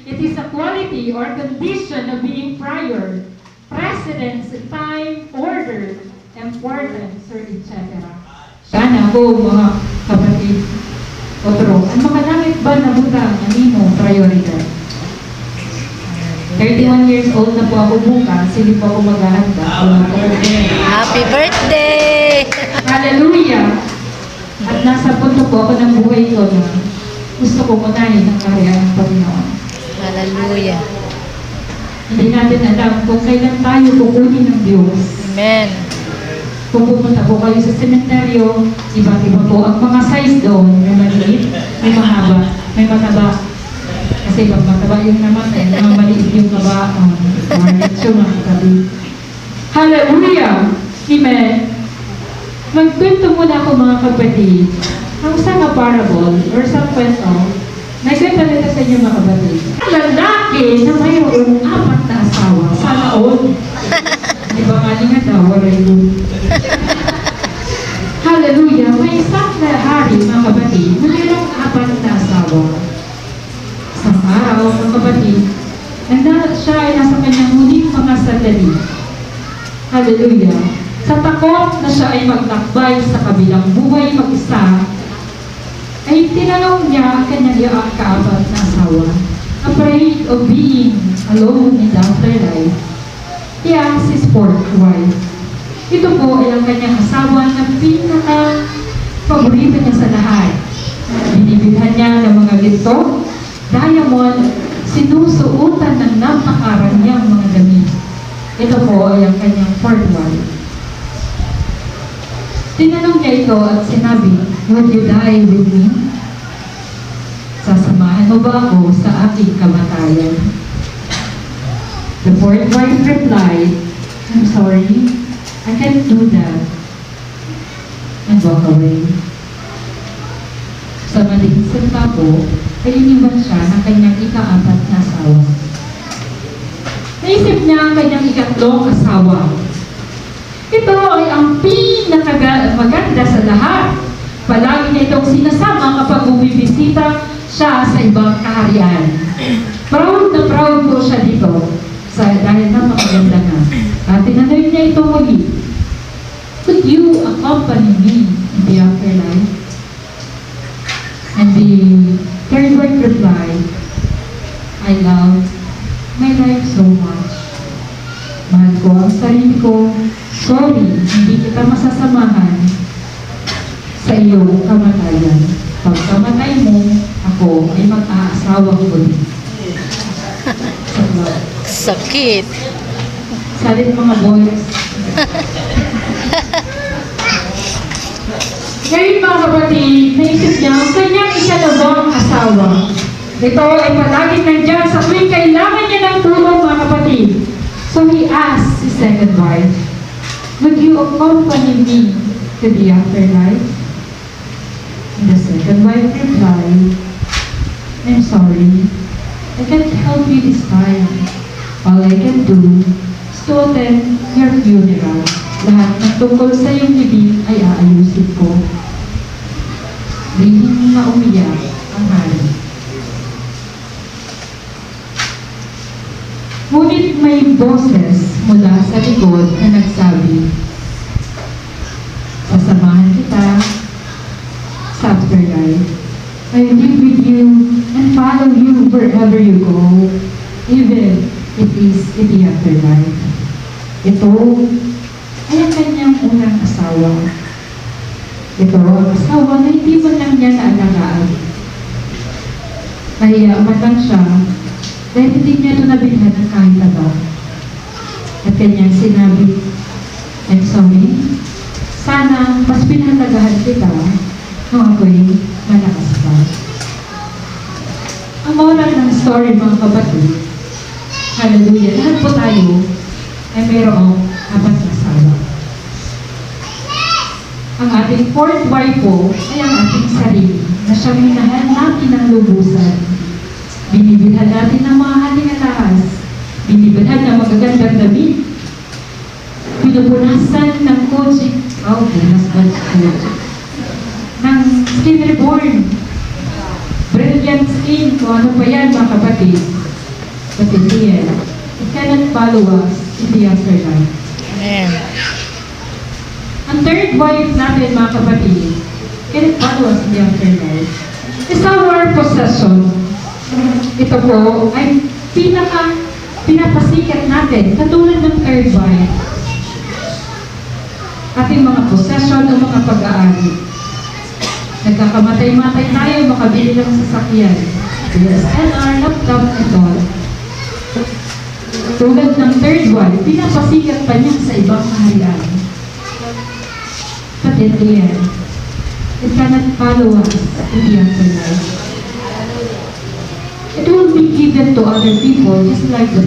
It is a quality or condition of being prior, precedence, time, order, importance, or etc. Sana po mga kapatid, otro, ang mga langit ba na butang, anino, prioridad? 31 years old na po ako bukas, hindi po ako maghahanda. Happy birthday! Hallelujah! At nasa punto po ako ng buhay ko na gusto ko munahin ang kahayaan ng Panginoon. Hallelujah! Hindi natin alam kung kailan tayo kukunin ng Diyos. Amen! Kung pumunta po kayo sa sementeryo, iba-iba po ang mga size doon. May maliit, may mahaba, may mataba. Kasi pag mataba yung namatay, mga maliit yung kaba, maritso mga katabi. Hallelujah! Amen! Magkwento muna ako mga kapatid. Ang isang parable or isang kwento, may kwento nito sa inyo mga kapatid. Ang lalaki na mayroong 4 na asawa, sana all. Di ba nga nga daw, waray doon. Hallelujah! May isang hari mga kapatid na mayroong 4 na asawa. Isang araw, mga kapatid, siya ay nasa kanyang huling mga sandali. Hallelujah! Sa takot na siya ay maglakbay sa kabilang buhay mag-isa, ay tinanong niya ang kanyang kaapat na asawa. Afraid of being alone in the afterlife, he asked his fourth wife. Ito po ay ang kanyang asawa na pinaka-paborito niya sa lahat. Binibilhan niya ng mga ginto, diamond, sinusuotan ng napakaranyang mga damit. Ito po ay ang kanyang fourth wife. Tinanong niya ito at sinabi, "Would you die with me? Sasamahan mo ba ako sa aking kamatayan?" The fourth wife replied, "I'm sorry, I can't do that," and walk away. Sa malihisip pa po, ay iniwan siya ng kanyang ika-4 na asawa. Naisip niya ang kanyang ika-3 asawa. Ito ay ang pinakamaganda sa lahat. Palagi niya itong sinasama kapag bumibisita siya sa ibang kaharian. Proud na proud po siya dito dahil napakaganda na. At tinanong niya ito muli, "Could you accompany me in the afterlife?" And the third wife replied, "I love my life so much. Mahal ko ang sarili ko. Sorry, hindi kita masasamahan sa iyong kamatayan. Pag kamatay mo, ako ay mag-aasawa ko din." Sakit! Salit mga boys. Ngayon mga kapatid, naisip niya ang kanyang ikalawang asawa. Ito ay palaging nandiyan sa tuwing kailangan niya ng tulong mga kapatid. So he asked his second wife, "Would you accompany me to the afterlife?" And the second wife replied, "I'm sorry, I can't help you this time. All I can do is to attend your funeral. Lahat ng tungkol sa iyong libing ay aayusin ko." Lihim na umiyak ang hari. Ngunit may boses mula sa likod na nagsabi, "Sasamahan kita sa afterlife. I will live with you and follow you wherever you go, even if it is in the afterlife." Ito ay ang kanyang unang asawa. Ito ang asawa na hindi man lang niya naalagaan. Nahiyaman lang siya dahil hindi niya ito nabilhan ng kahit ano. At kanyang sinabi, "I'm sorry, sana mas pinatagahan kita nung ako'y malakas pa." Ang moral ng story mga kapatid, hallelujah, lahat po tayo ay mayroong 4 na asawa. Ang ating fourth wife po ay ang ating sarili na siyang minahal natin ng lubusan. Binibilhan natin ng mga halingalahas, binibilhan ng magagandang damit, pinupunasan ng kotse, punas ba ng skin reborn, brilliant skin, kung ano pa yan mga kapatid. but in the end, it cannot follow us in the afterlife. Amen. Ang third wife natin, mga kapatid, cannot follow us in the afterlife. Is our possession. Ito po ay pinapasikat natin, katulad ng third wife. Ating mga possession o mga pag-aari. Nagkakamatay-matay tayo, makabili ng sasakyan. DSLR, laptop, and all. Tulad ng third wife, pinapasikat pa niya sa ibang kaharian. But in the end, it cannot follow us in the afterlife. It will be given to other people just like the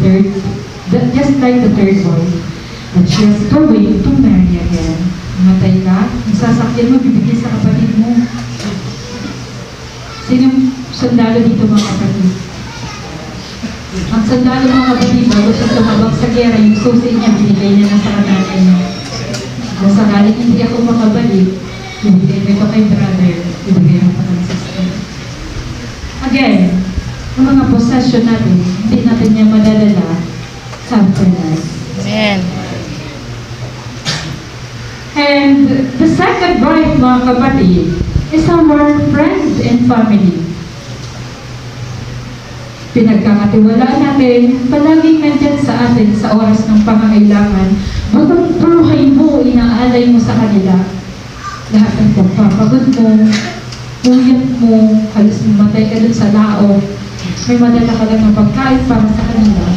third wife. But she is going to marry again. Matay ka, ang sasakyan mo, bibigyan sa kapatid mo. Sinong sundalo dito, mga kapatid? Ang sundalo, mga kapatid, bago siya sumabak sa gera, yung susi niya, binigay niya na sa kananay niya. Kung sakaling hindi ako makabalik, bibigay ko ito kay brother, bibigay mo pa kang sister. Again, ang mga possession natin, hindi natin niya madadala sa afterlife. Amen. And the second wife, mga kapatid, is our friends and family. Pinagkakatiwalaan natin, palaging nandyan sa atin sa oras ng pangangailangan, buong buhay mo, inaalay mo sa kanila. Lahat ng pagpapagod mo, uyat mo, halos mamatay ka dun sa lao, may madala ka lang ng pagkain para sa kanila.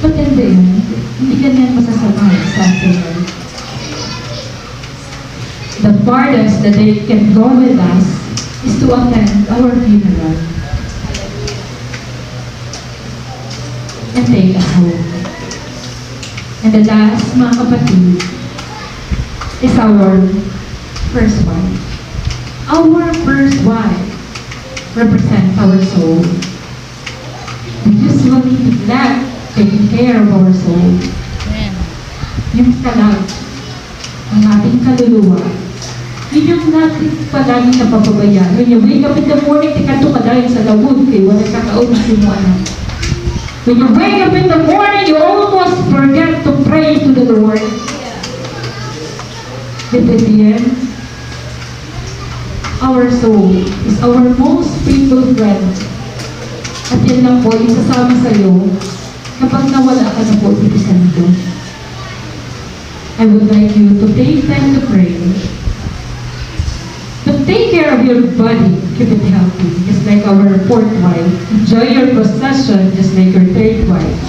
But in the end, hindi ka niyan masasamahan sa afterlife. The farthest that they can go with us is to attend our funeral and take us home. And the last, mga kapatid, is our first wife. Our first wife represents our soul. We usually neglect taking care of our soul. Amen. Yung kalag, ang ating kaluluwa, yun yung natin palagi napapabayaan. When you wake up in the morning, tikato ka dahil sa lawod kay wala kakaunsin mo anak. When you wake up in the morning, you almost forget to pray to the Lord. But at the end, our soul is our most faithful friend. At yan lang po, isasama sa'yo kapag nawala ka na po dito sa mundo. I would like you to take time to pray. But take care of your body, keep it healthy, just like our fourth wife. Enjoy your possession, just like your third wife.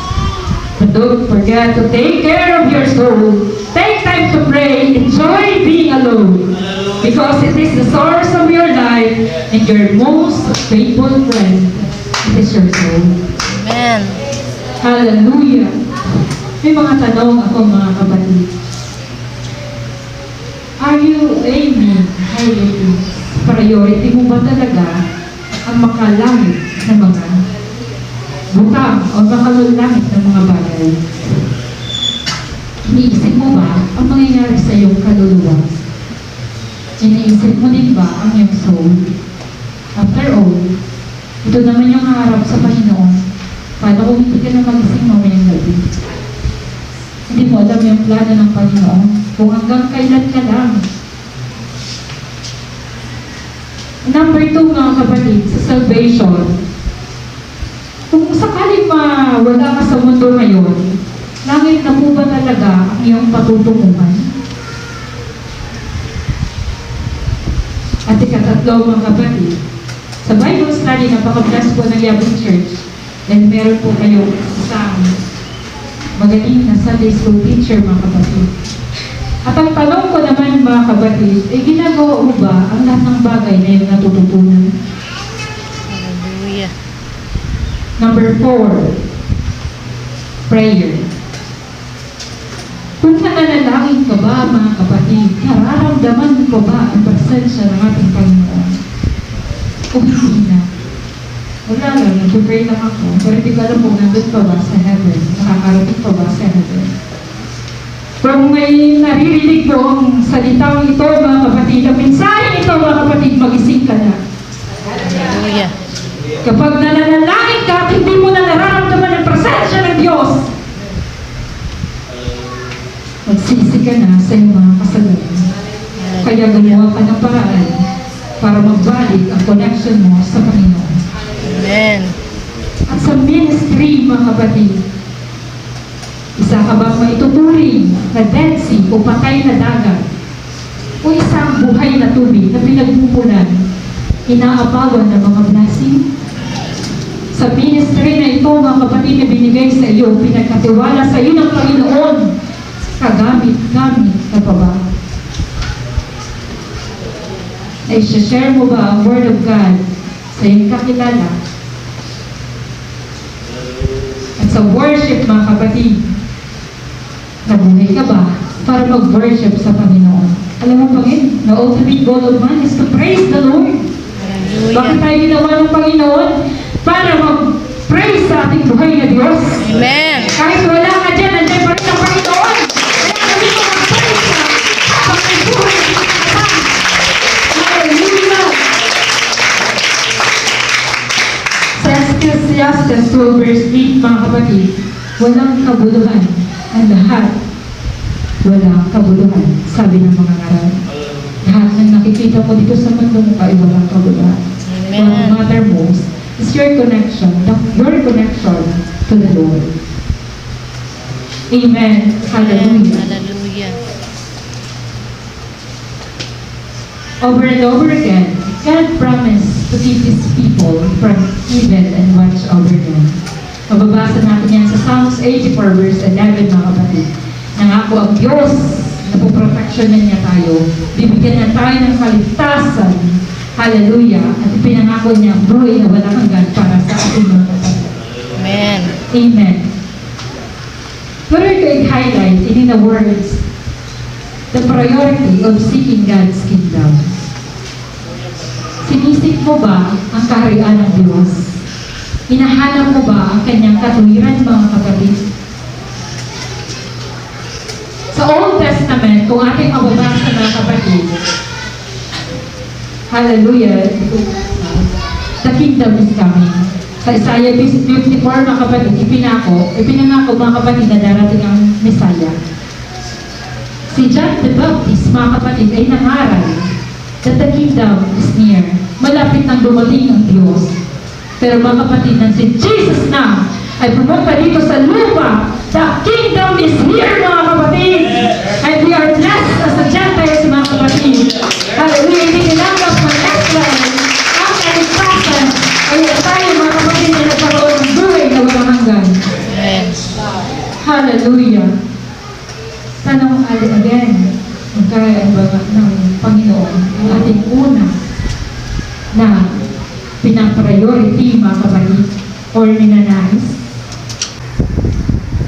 But don't forget to take care of your soul. Take time to pray. Enjoy being alone. Because it is the source of your life and your most faithful friend. It is your soul. Amen. Hallelujah. May mga tanong ako, mga kapatid. Are you aiming highly? Priority mo ba talaga ang makalangit na mga butang o makalulangit na mga bagay? Iniisip mo ba ang mangyayari sa iyong kaluluwa? Iniisip mo din ba ang iyong soul? After all, ito naman yung harap sa Panginoon. Paano kung hindi ka na magising mamayang gabi? Hindi mo alam yung plano ng Panginoon kung hanggang kailan ka lang. Number 2, mga kapatid, sa salvation. Kung sakaling wala ka sa mundo ngayon, langit na po ba talaga ang iyong patutunguhan? At ikatatlo, mga kapatid, sa Bible study, napaka-bless po ng Yabang Church. And meron po kayong isang magaling na Sunday school teacher, mga kapatid. At ang tanong ko naman, mga kapatid, ginagawa mo ba ang lahat ng bagay na yung natututunan? Hallelujah. Number 4, prayer. Kung nananalangin ka ba, mga kapatid, nararamdaman ko ba ang presensya ng ating Panginoon? O hindi na? Wala lang, nag-pray lang ako, pero hindi ko alam kung nandun pa ba sa heaven, nakakarating pa ba sa heaven. Kung may naririnig mo ang salitang ito, mga kapatid, ang mensahe ito, mga kapatid, magising ka na. Hallelujah. Kapag nananalangin ka at hindi mo na nararamdaman ang presensya ka na sa iyong mga kasalanan. Kaya gumawa ka ng paraan para magbalik ang connection mo sa Panginoon. Amen. At sa ministry, mga kapatid, isa ka bang maituturing na Dead Sea o patay na dagat o isang buhay na tubig na pinagmumulan, inaapawan ng mga blessing? Sa ministry na ito, mga kapatid, na binigay sa iyo, pinagkatiwala sa iyo ng Panginoon, kagamit-gamit na pa ba? Na-share mo ba ang Word of God sa iyong kakilala? At sa worship, mga kapatid, nabuhay ka ba para mag-worship sa Panginoon? Alam mo, Panginoon, the ultimate goal of man is to praise the Lord. Bakit tayo ginawa ng Panginoon? Para mag-praise sa ating buhay na Diyos. Amen. Kahit wala ka dyan, nandiyan pa rin ang Panginoon. Kaya kami ko mag-praise na habang may buhay na Panginoon. Hallelujah! Sa Ecclesiastes 12 verse 8, mga kapatid, walang kabuluhan ang lahat. Walang kabuluhan, sabi ng mga ngaral. Lahat ng nakikita mo dito sa mundo mo ay walang kabuluhan. What matter most is your connection to the Lord. Amen. Hallelujah. Hallelujah. Over and over again, God promised to keep His people from evil and watch over them. Mababasa natin yan sa Psalms 84 verse 11, mga kapatid. Nangako ang Diyos na puproteksyonan niya tayo. Bibigyan niya tayo ng kaligtasan. Hallelujah. At ipinangako niya ang buhay na walang hanggan para sa ating mga kapatid. Amen. Amen. What are the highlights in the words? The priority of seeking God's kingdom. Sinisik mo ba ang kaharian ng Diyos? Hinahanap mo ba ang kanyang katuwiran, mga kapatid? Sa Old Testament, kung ating mababasa, mga kapatid, hallelujah, the kingdom is coming. Sa Isaiah 54, mga kapatid, ipinangako, mga kapatid, na darating ang Messiah. Si John the Baptist, mga kapatid, ay nangaral that the kingdom is near. Malapit nang dumating ang Diyos. Pero mga kapatid, nang si Jesus na ay pumunta dito sa lupa, the kingdom is here, mga kapatid. And we are blessed as the Gentiles, mga kapatid. Hallelujah, hindi nilanggap ng next level. Ang kaligtasan ay tayo, mga kapatid, na nagkaroon ng buhay na walang hanggan. Amen. Hallelujah. Tanong again, magkaraan ba ng Panginoon ang ating una na pinapriority, mga kapatid, or ninanais?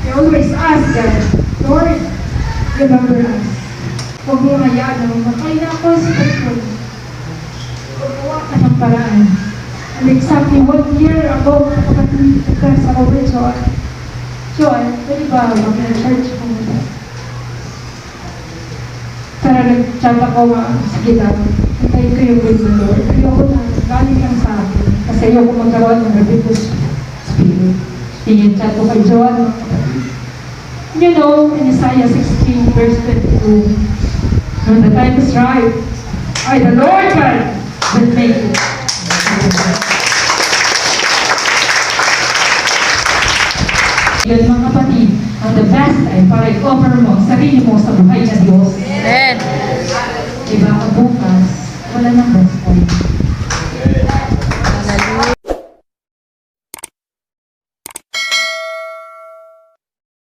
I always ask God, Lord, remember us. Huwag mo hayaan na mamatay na ako sa pagkul. Gumawa ka ng paraan. And exactly 1 year ago, mga kapatid, nagkas ako with Joy, pwede ba mag-church ko muna? Para nag-chat ako, sige lang, hintayin ko yung will ng Lord. Ayoko na, galing lang sa akin. Kasi ayoko magkaroon ng rebellious spirit. Tingin chat ko kay John. You know, in Isaiah 16, verse 22, when the time is right, the Lord God will make it. Yun, mga kapatid, ang the best time para i-offer mo ang sarili mo sa buhay na Diyos. Amen. Diba, bukas, wala nang best